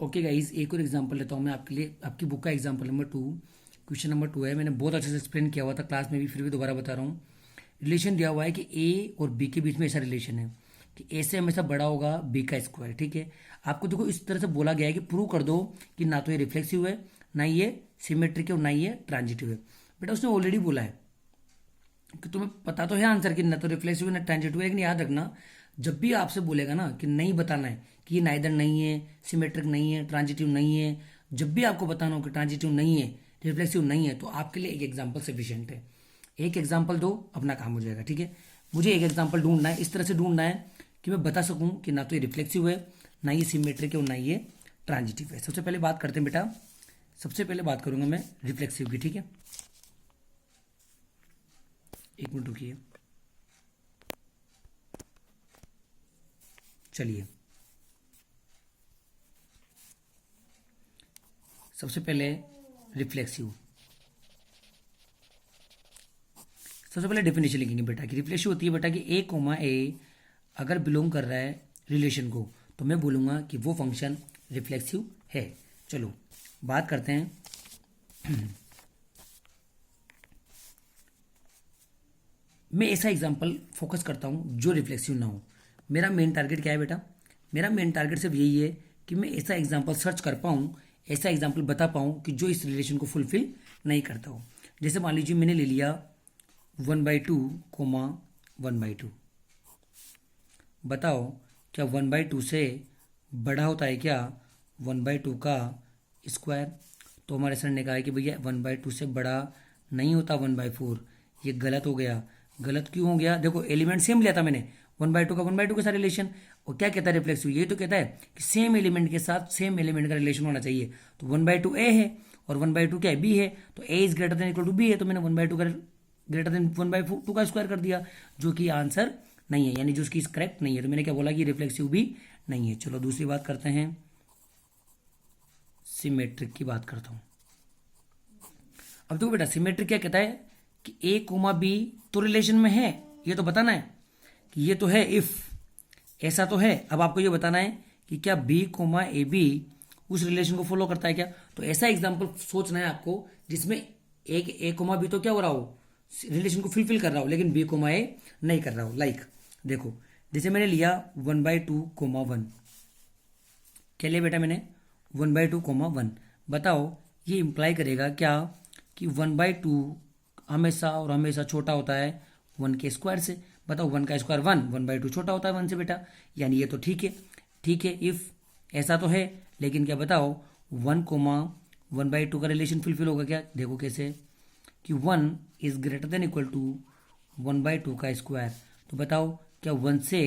Okay guys, एक और example लेता हूँ मैं आपके लिए। आपकी बुक का एग्जांपल नंबर 2, क्वेश्चन नंबर 2 है। मैंने बहुत अच्छे से एक्सप्लेन किया हुआ था क्लास में भी, फिर भी दोबारा बता रहा हूँ। रिलेशन दिया हुआ है कि ए और बी के बीच में ऐसा रिलेशन है कि ए से हमेशा बड़ा होगा बी का स्क्वायर। ठीक है, आपको देखो इस तरह से बोला गया है कि प्रूव कर दो कि ना तो ये रिफ्लेक्सिव है, ना ये सिमेट्रिक है और ना ये ट्रांजिटिव है। बेटा उसने ऑलरेडी बोला है कि तुम्हें पता तो है आंसर कि ना तो रिफ्लेक्सिव है ना ट्रांजिटिव है, लेकिन याद रखना जब भी आपसे बोलेगा ना कि नहीं बताना है कि ये नाइदर नहीं है, सिमेट्रिक नहीं है, ट्रांजिटिव नहीं है, जब भी आपको बताना हो कि ट्रांजिटिव नहीं है, रिफ्लेक्सिव नहीं है, तो आपके लिए एक एग्जाम्पल सफिशियंट है। एक एग्जाम्पल दो, अपना काम हो जाएगा। ठीक है, मुझे एक एग्जाम्पल ढूंढना है, इस तरह से ढूंढना है कि मैं बता सकूं कि ना तो ये रिफ्लेक्सिव है, ना ये सिमेट्रिक है और ना ये ट्रांजिटिव है। सबसे पहले बात करते हैं बेटा, सबसे पहले बात करूंगा मैं रिफ्लेक्सिव की। ठीक है, एक मिनट रुकिए। चलिए, सबसे पहले रिफ्लेक्सिव, सबसे पहले डेफिनेशन लिखेंगे बेटा कि रिफ्लेक्सिव होती है बेटा कि ए कोमा ए अगर बिलोंग कर रहा है रिलेशन को, तो मैं बोलूंगा कि वो फंक्शन रिफ्लेक्सिव है। चलो बात करते हैं। मैं ऐसा एग्जांपल फोकस करता हूँ जो रिफ्लेक्सिव ना हो। मेरा मेन टारगेट क्या है बेटा? मेरा मेन टारगेट सिर्फ यही है कि मैं ऐसा एग्जांपल सर्च कर पाऊँ, ऐसा एग्जांपल बता पाऊँ कि जो इस रिलेशन को फुलफिल नहीं करता हो। जैसे मान लीजिए मैंने ले लिया 1/2 कोमा 1/2। बताओ क्या 1/2 से बड़ा होता है क्या 1/2 का स्क्वायर? तो हमारे सर ने कहा है कि भैया 1/2 से बड़ा नहीं होता 1/4। ये गलत हो गया। गलत क्यों हो गया? देखो एलिमेंट सेम लिया था मैंने, 1/2 का 1/2 के साथ रिलेशन। और क्या कहता है रिफ्लेक्सिव? यही तो कहता है कि सेम एलिमेंट के साथ सेम एलिमेंट का रिलेशन होना चाहिए। तो 1/2 ए है और 1/2 क्या है? बी है। तो A is greater than equal to B है, तो मैंने 1/2 का ग्रेटर देन 1/2 का स्क्वायर कर दिया, जो कि आंसर नहीं है, यानी जो उसकी करेक्ट नहीं है। तो मैंने क्या बोला कि रिफ्लेक्सिव भी नहीं है। चलो दूसरी बात करते हैं, सिमेट्रिक की बात करता हूं। अब देखो बेटा सिमेट्रिक क्या कहता है कि ए कोमा बी तो रिलेशन में है, ये तो बताना है कि ये तो है, इफ ऐसा तो है। अब आपको ये बताना है कि क्या बी कोमा ए बी उस रिलेशन को फॉलो करता है क्या? तो ऐसा एग्जांपल सोचना है आपको जिसमें एक ए कोमा बी तो क्या हो रहा हो, रिलेशन को फुलफिल कर रहा हो, लेकिन बी कोमा ए नहीं कर रहा हो। लाइक देखो जैसे मैंने लिया 1/2 कोमा 1। क्या लिया बेटा मैंने? 1/2 कोमा 1। बताओ ये इंप्लाई करेगा क्या कि 1/2 हमेशा और हमेशा छोटा होता है 1 के स्क्वायर से। बताओ 1 का स्क्वायर 1, 1/2 छोटा होता है 1 से बेटा, यानी ये तो ठीक है। ठीक है, इफ ऐसा तो है, लेकिन क्या बताओ 1 कोमा 1/2 का रिलेशन फुलफिल होगा क्या? देखो कैसे कि 1 is greater than equal to 1/2 का स्क्वायर। तो बताओ क्या 1 से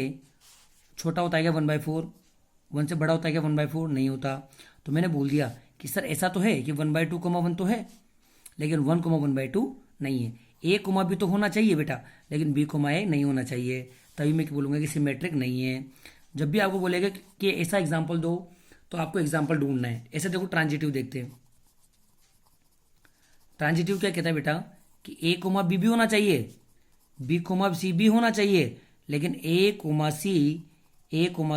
छोटा होता है क्या 1/4? 1 से बड़ा होता है क्या 1/4? नहीं होता। तो मैंने बोल दिया कि सर ऐसा तो है कि 1/2 कोमा 1 तो है, लेकिन 1 कोमा 1/2 नहीं है। ए कोमा भी तो होना चाहिए बेटा, लेकिन बी कोमा ए नहीं होना चाहिए। तभी मैं बोलूंगा कि सिमेट्रिक नहीं है। जब भी आपको बोलेगा कि ऐसा एग्जाम्पल दो, तो आपको एग्जाम्पल ढूंढना है। ऐसे देखो ट्रांजिटिव देखते हैं। ट्रांजिटिव क्या कहता है बेटा कि ए कोमा बी भी होना चाहिए, बी कोमा सी भी होना चाहिए, लेकिन ए कोमा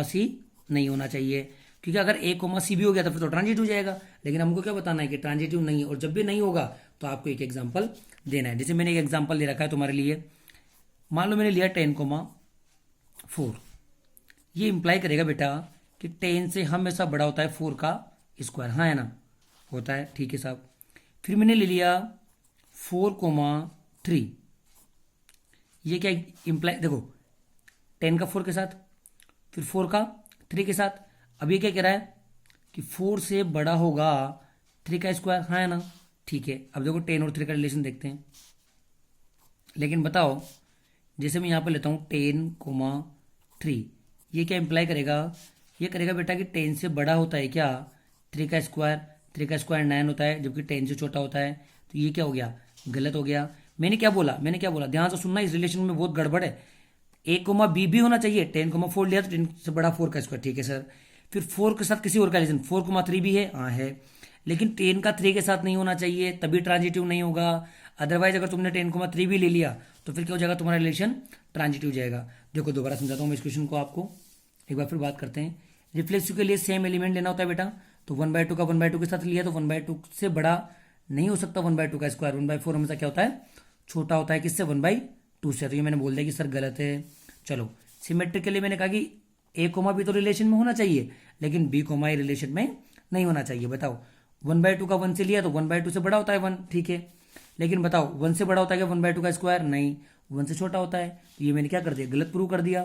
सी नहीं होना चाहिए। क्योंकि अगर ए कोमा सी भी हो गया तो फिर तो ट्रांजिटिव हो जाएगा, लेकिन हमको क्या बताना है कि ट्रांजिटिव नहीं है। और जब भी नहीं होगा तो आपको एक एग्जाम्पल देना है। जैसे मैंने एक एग्जाम्पल दे रखा है तुम्हारे लिए, मान लो मैंने लिया 10,4। ये इंप्लाई करेगा बेटा कि 10 से हमेशा बड़ा होता है 4 का स्क्वायर। हाँ है ना? होता है, ठीक है साहब। फिर मैंने ले लिया 4,3। ये क्या इंप्लाई, देखो 10 का 4 के साथ, फिर 4 का 3 के साथ। अब ये क्या कह रहा है कि 4 से बड़ा होगा 3 का स्क्वायर। हाँ है ना? ठीक है। अब देखो 10 और 3 का रिलेशन देखते हैं। लेकिन बताओ जैसे मैं यहाँ पर लेता हूँ 10,3, ये क्या इंप्लाई करेगा? ये करेगा बेटा कि 10 से बड़ा होता है क्या 3 का स्क्वायर? 3 का स्क्वायर 9 होता है, जबकि 10 से छोटा होता है। तो ये क्या हो गया? गलत हो गया। मैंने क्या बोला? ध्यान से सुनना, इस रिलेशन में बहुत गड़बड़ है। ए कोमा बी भी होना चाहिए। 10,4 लिया तो 10 से बड़ा 4 का स्क्वायर, ठीक है सर। फिर 4 के साथ किसी और का रिलेशन, 4,3 भी है, हाँ है, लेकिन 10 का 3 के साथ नहीं होना चाहिए, तभी ट्रांजिटिव नहीं होगा। अदरवाइज अगर तुमने 10,3 भी ले लिया तो फिर क्या हो जाएगा? तुम्हारा रिलेशन ट्रांजिटिव जाएगा। देखो दोबारा समझाता हूँ मैं इस क्वेश्चन को आपको, एक बार फिर बात करते हैं। रिफ्लेक्सिव के लिए सेम एलिमेंट लेना होता है बेटा, तो 1/2 का 1/2 के साथ लिया तो 1/2 से बड़ा नहीं हो सकता 1/2 का स्क्वायर। 1/4 हमेशा क्या होता है, छोटा होता है किससे, 1/2 से। तो ये मैंने बोल दिया कि सर गलत है। चलो सिमेट्रिक के लिए मैंने कहा कि ए कोमा बी तो रिलेशन में होना चाहिए, लेकिन बी कोमा ए रिलेशन में नहीं होना चाहिए। बताओ 1/2 का 1 से लिया तो 1/2 से बड़ा होता है 1, ठीक है, लेकिन बताओ 1 से बड़ा होता है क्या 1/2 का स्क्वायर, नहीं, 1 से छोटा होता है। तो ये मैंने क्या कर दिया, गलत प्रूव कर दिया।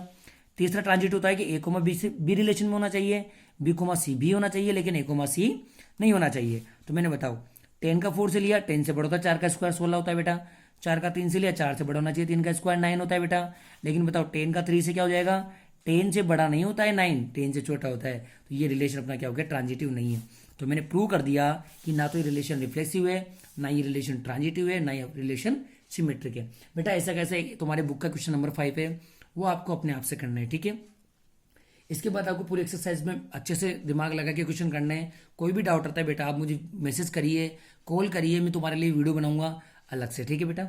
तीसरा ट्रांजिट होता है कि ए कोमा बी से बी रिलेशन में होना चाहिए, बी कोमा सी भी होना चाहिए, लेकिन ए कोमा सी नहीं होना चाहिए। तो मैंने बताओ 10 का 4 से लिया, 10 से बड़ा होता है 4 का स्क्वायर 16 होता है बेटा। 4 का 3 से लिया, 4 से बड़ा होना चाहिए, 3 का स्क्वायर 9 होता है बेटा। लेकिन बताओ 10 का 3 से क्या हो जाएगा, 10 से बड़ा नहीं होता है 9, 10 से छोटा होता है। तो ये रिलेशन अपना क्या हो गया, ट्रांजिटिव नहीं है। तो मैंने प्रूव कर दिया कि ना तो ये रिलेशन रिफ्लेक्सिव है, ना ये रिलेशन ट्रांजिटिव है, ना ये रिलेशन सिमेट्रिक है। बेटा ऐसा कैसे, तुम्हारे बुक का क्वेश्चन नंबर 5 है, वो आपको अपने आप से करना है, ठीक है। इसके बाद आपको पूरी एक्सरसाइज में अच्छे से दिमाग लगा के क्वेश्चन करने हैं। कोई भी डाउट रहता है बेटा आप मुझे मैसेज करिए, कॉल करिए, मैं तुम्हारे लिए वीडियो बनाऊंगा अलग से, ठीक है बेटा।